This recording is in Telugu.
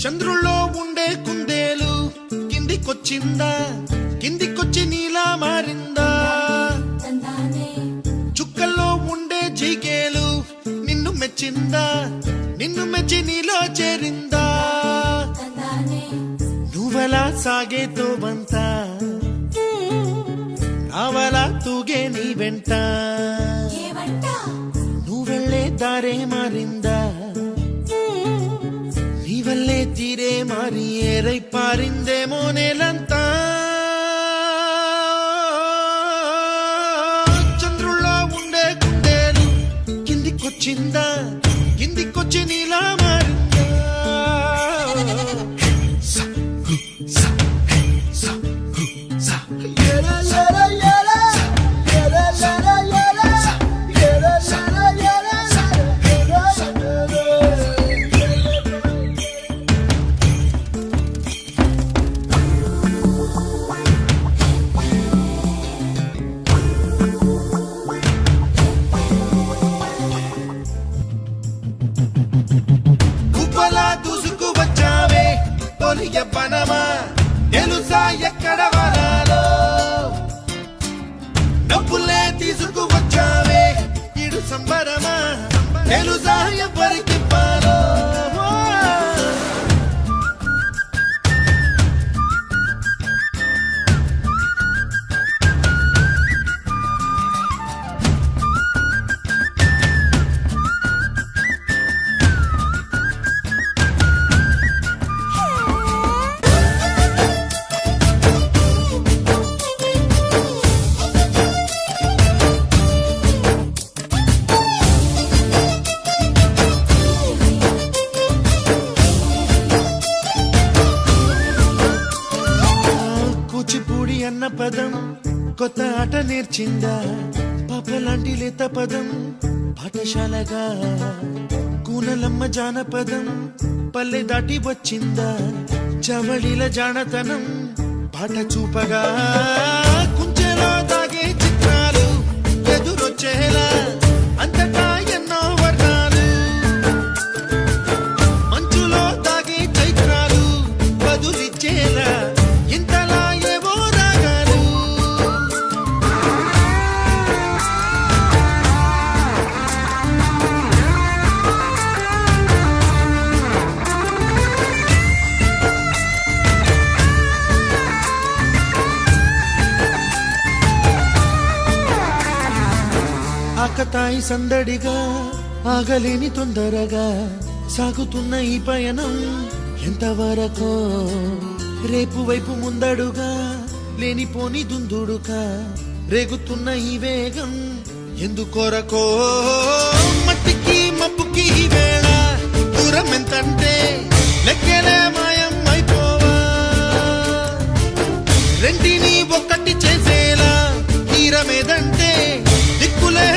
చంద్రుల్లో ఉండే కుందేలు కిందికొచ్చిందా, కిందికొచ్చి నీలా మారిందా? చుక్కల్లో ఉండే జీకేలు నిన్ను మెచ్చిందా, నిన్ను మెచ్చి నీలో చేరిందా? నువ్వలా సాగేతో బంత నావలా తూగే నీ వెంట, నువ్వెళ్ళే దారే మారిందా, నీ వల్లే తీరే మారి ఏరై పారిందేమో నేలంతా. చంద్రుల్లో ఉండే కుందేలు కిందికొచ్చిందా, కిందికొచ్చి నీలా మారిందా? దూసుకు వచ్చావే తొలి యవ్వనమా, తెలుసా ఎక్కడ వరాలో? డబ్బులే తీసుకు వచ్చావే ఇడు సంబరమా, తెలుసా ఎవరికి పాలో? కూచిపూడి అన్న పదం కొత్త ఆట నేర్చిందా, పాపలాంటి లేత పదం పాఠశాలగా? కూనలమ్మ జానపదం పల్లె దాటి వచ్చిందా, చవళిల జానతనం పాట చూపగా? కుంచెలో దాగే చిత్రాలు ఎదురొచ్చేలా అంతటా ఎన్నో వర్ణాలు, మంచులో దాగే చైత్రాలు బదులిచ్చేలా ఇంతలా ఏవో రాగాలు. ఆకతాయి సందడిగా ఆగలేని తొందరగా సాగుతున్న ఈ పయనం ఎంతవరకో? రేపు వైపు ముందడుగా లేనిపోని దుందుడుగా రేగుతున్న ఈ వేగం ఎందుకొరకో? మట్టికి మబ్బుకి ఈ వేళ దూరం ఎంతంటే లెక్కలే మాయం అయిపోవా? రెంటిని ఒక్కటి చేసేలా తీరమేదంటే దిక్కులే